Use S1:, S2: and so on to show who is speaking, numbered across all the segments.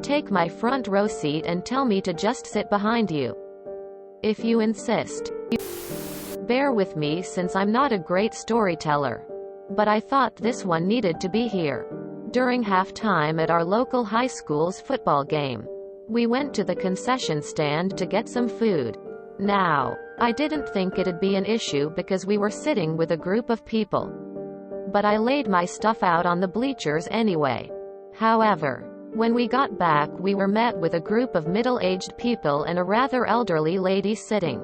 S1: take my front row seat and tell me to just sit behind you, if you insist. Bear with me since I'm not a great storyteller, but I thought this one needed to be here. During halftime at our local high school's football game, we went to the concession stand to get some food. Now, I didn't think it'd be an issue because we were sitting with a group of people, but I laid my stuff out on the bleachers anyway. However, when we got back, we were met with a group of middle-aged people and a rather elderly lady sitting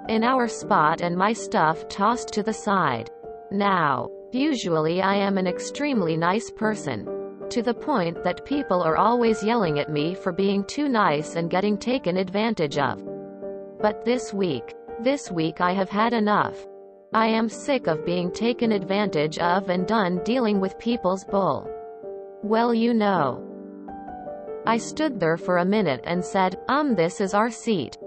S1: in our spot and my stuff tossed to the side. Now, usually I am an extremely nice person, to the point that people are always yelling at me for being too nice and getting taken advantage of. But this week I have had enough. I am sick of being taken advantage of and done dealing with people's bull. Well, you know. I stood there for a minute and said, this is our seat.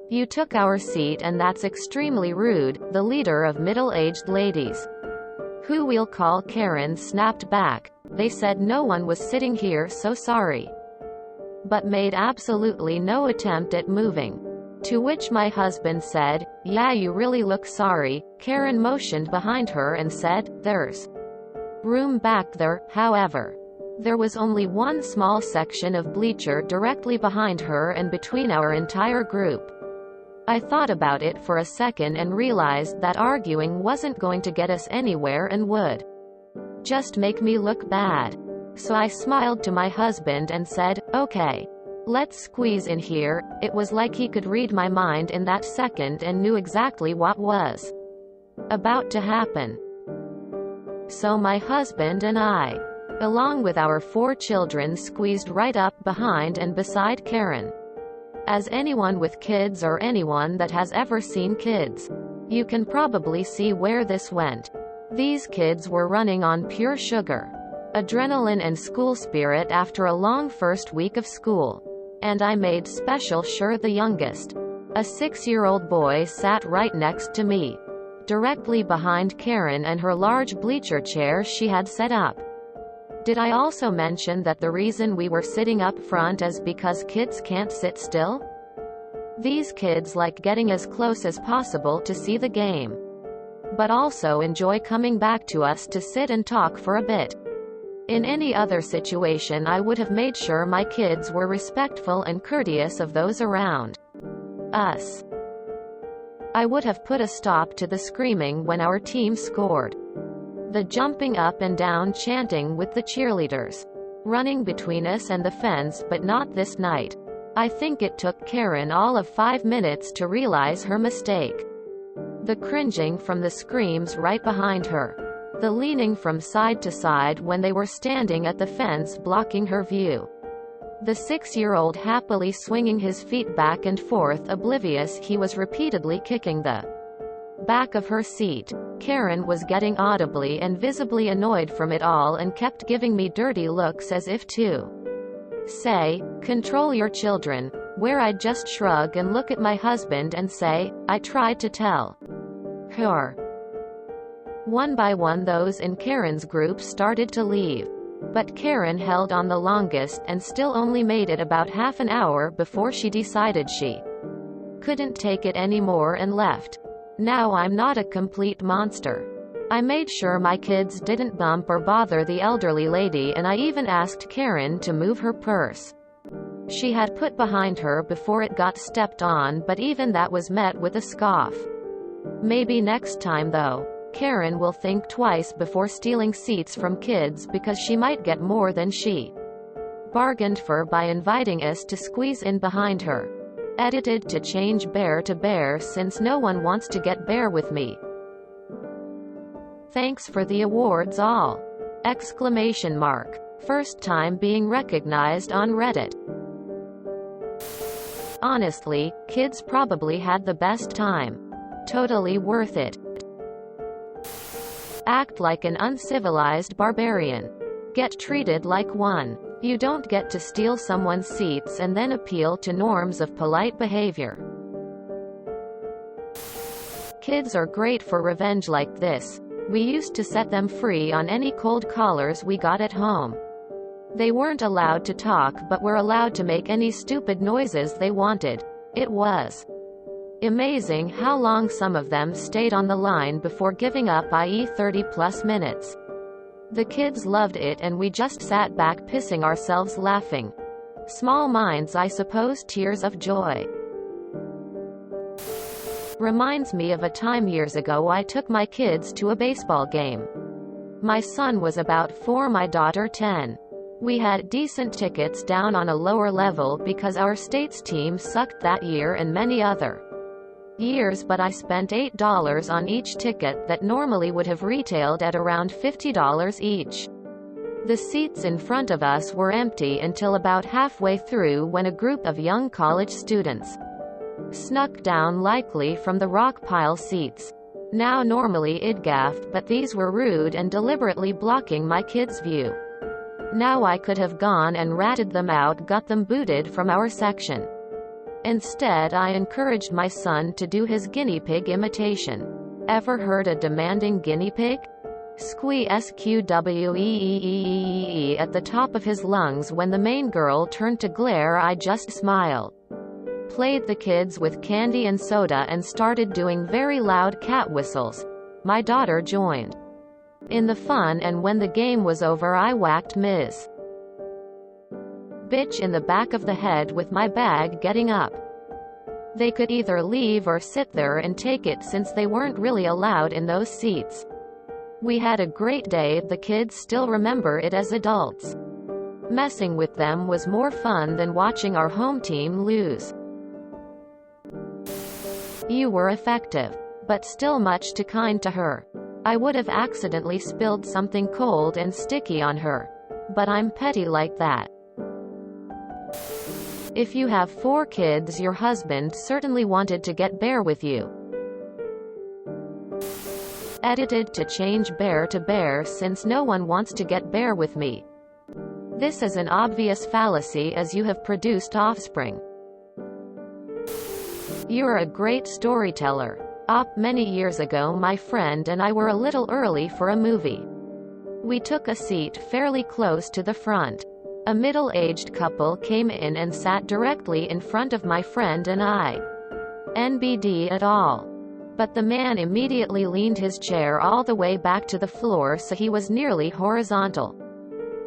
S1: You took our seat and that's extremely rude, the leader of middle-aged ladies, who we'll call Karen, snapped back. They said no one was sitting here, so sorry. But made absolutely no attempt at moving. To which my husband said, yeah, you really look sorry. Karen motioned behind her and said, there's room back there. However, there was only one small section of bleacher directly behind her and between our entire group. I thought about it for a second and realized that arguing wasn't going to get us anywhere and would just make me look bad. So I smiled to my husband and said, okay, let's squeeze in here. It was like he could read my mind in that second and knew exactly what was about to happen. So my husband and I, along with our 4 children, squeezed right up behind and beside Karen. As anyone with kids or anyone that has ever seen kids, you can probably see where this went. These kids were running on pure sugar, adrenaline and school spirit after a long first week of school. And I made special sure the youngest, a 6-year-old boy, sat right next to me, directly behind Karen and her large bleacher chair she had set up. Did I also mention that the reason we were sitting up front is because kids can't sit still? These kids like getting as close as possible to see the game, but also enjoy coming back to us to sit and talk for a bit. In any other situation, I would have made sure my kids were respectful and courteous of those around us. I would have put a stop to the screaming when our team scored, the jumping up and down chanting with the cheerleaders running between us and the fence, but not this night. I think it took Karen all of 5 minutes to realize her mistake. The cringing from the screams right behind her, the leaning from side to side when they were standing at the fence blocking her view, the 6-year-old happily swinging his feet back and forth oblivious he was repeatedly kicking the back of her seat. Karen was getting audibly and visibly annoyed from it all and kept giving me dirty looks as if to say, control your children, where I'd just shrug and look at my husband and say, I tried to tell her. One by one those in Karen's group started to leave, but Karen held on the longest and still only made it about half an hour before she decided she couldn't take it anymore and left. Now I'm not a complete monster. I made sure my kids didn't bump or bother the elderly lady, and I even asked Karen to move her purse she had put behind her before it got stepped on, but even that was met with a scoff. Maybe next time though, Karen will think twice before stealing seats from kids because she might get more than she bargained for by inviting us to squeeze in behind her. Edited to change bear to bear since no one wants to get bear with me. Thanks for the awards all! Exclamation mark. First time being recognized on Reddit. Honestly, kids probably had the best time. Totally worth it. Act like an uncivilized barbarian. Get treated like one. You don't get to steal someone's seats and then appeal to norms of polite behavior. Kids are great for revenge like this. We used to set them free on any cold callers we got at home. They weren't allowed to talk but were allowed to make any stupid noises they wanted. It was amazing how long some of them stayed on the line before giving up, i.e. 30+ minutes. The kids loved it and we just sat back pissing ourselves laughing. Small minds, I suppose. Tears of joy. Reminds me of a time years ago I took my kids to a baseball game. My son was about 4, my daughter 10. We had decent tickets down on a lower level because our state's team sucked that year and many other years, but I spent $8 on each ticket that normally would have retailed at around $50 each. The seats in front of us were empty until about halfway through, when a group of young college students snuck down, likely from the rock pile seats. Now normally I'd gaff, but these were rude and deliberately blocking my kids' view. Now I could have gone and ratted them out, got them booted from our section. Instead I encouraged my son to do his guinea pig imitation. Ever heard a demanding guinea pig? Squee squeeze at the top of his lungs. When the main girl turned to glare, I just smiled, played the kids with candy and soda, and started doing very loud cat whistles. My daughter joined in the fun, and when the game was over I whacked Ms. Bitch in the back of the head with my bag, getting up. They could either leave or sit there and take it, since they weren't really allowed in those seats. We had a great day. The kids still remember it as adults. Messing with them was more fun than watching our home team lose. You were effective, but still much too kind to her. I would have accidentally spilled something cold and sticky on her. But I'm petty like that. If you have 4 kids, your husband certainly wanted to get bare with you. Edited to change bear to bear, since no one wants to get bare with me. This is an obvious fallacy, as you have produced offspring. You're a great storyteller. Many years ago my friend and I were a little early for a movie. We took a seat fairly close to the front. A middle-aged couple came in and sat directly in front of my friend and I. NBD at all. But the man immediately leaned his chair all the way back to the floor, so he was nearly horizontal.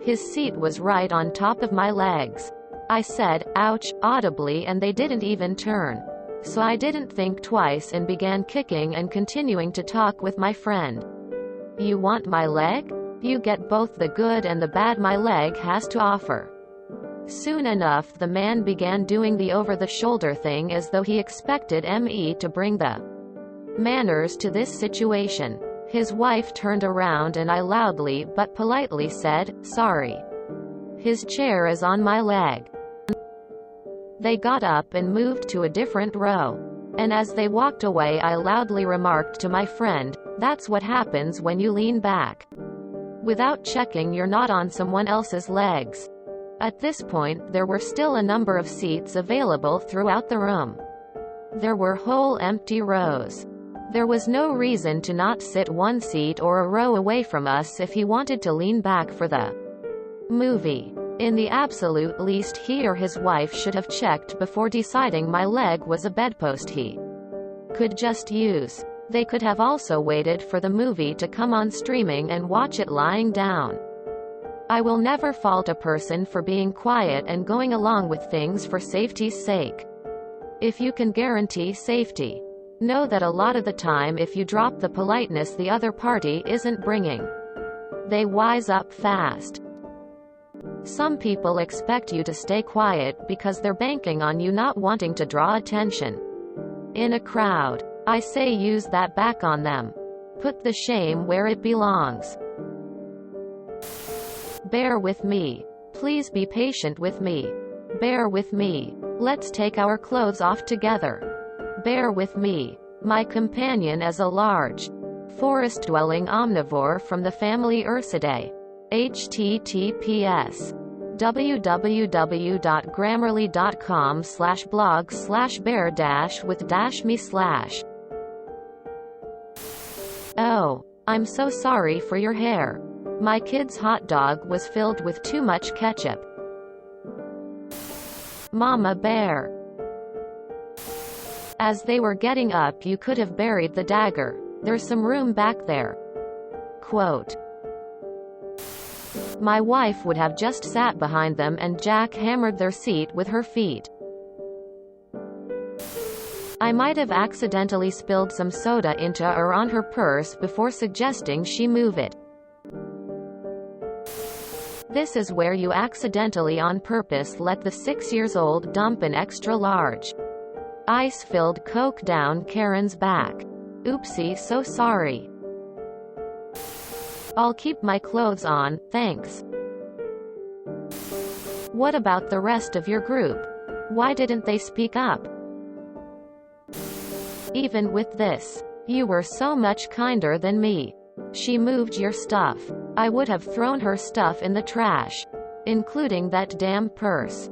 S1: His seat was right on top of my legs. I said, "Ouch," audibly, and they didn't even turn. So I didn't think twice and began kicking and continuing to talk with my friend. "You want my leg? You get both the good and the bad my leg has to offer." Soon enough the man began doing the over-the-shoulder thing, as though he expected me to bring the manners to this situation. His wife turned around and I loudly but politely said, "Sorry. His chair is on my leg." They got up and moved to a different row. And as they walked away I loudly remarked to my friend, "That's what happens when you lean back without checking you're not on someone else's legs." At this point there were still a number of seats available throughout the room. There were whole empty rows. There was no reason to not sit one seat or a row away from us if he wanted to lean back for the movie. In the absolute least, he or his wife should have checked before deciding my leg was a bedpost he could just use. They could have also waited for the movie to come on streaming and watch it lying down. I will never fault a person for being quiet and going along with things for safety's sake. If you can guarantee safety, know that a lot of the time if you drop the politeness the other party isn't bringing, they wise up fast. Some people expect you to stay quiet because they're banking on you not wanting to draw attention in a crowd. I say use that back on them. Put the shame where it belongs. Bear with me. Please be patient with me. Bear with me. Let's take our clothes off together. Bear with me. My companion is a large, forest-dwelling omnivore from the family Ursidae. https www.grammarly.com/blog/bear-with-me/. Oh, I'm so sorry for your hair. My kid's hot dog was filled with too much ketchup. Mama Bear. As they were getting up, you could have buried the dagger. There's some room back there. Quote. My wife would have just sat behind them and jackhammered their seat with her feet. I might have accidentally spilled some soda into or on her purse before suggesting she move it. This is where you accidentally on purpose let the 6-year-old dump an extra large ice-filled Coke down Karen's back. Oopsie, so sorry. I'll keep my clothes on, thanks. What about the rest of your group? Why didn't they speak up? Even with this, you were so much kinder than me. She moved your stuff. I would have thrown her stuff in the trash, including that damn purse.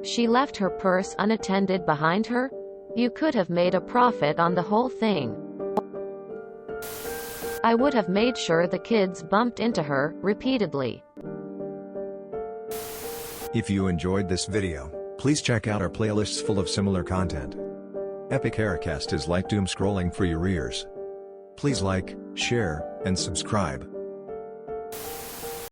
S1: She left her purse unattended behind her? You could have made a profit on the whole thing. I would have made sure the kids bumped into her repeatedly.
S2: If you enjoyed this video, please check out our playlists full of similar content. Epic Haircast is like doom scrolling for your ears. Please like, share, and subscribe.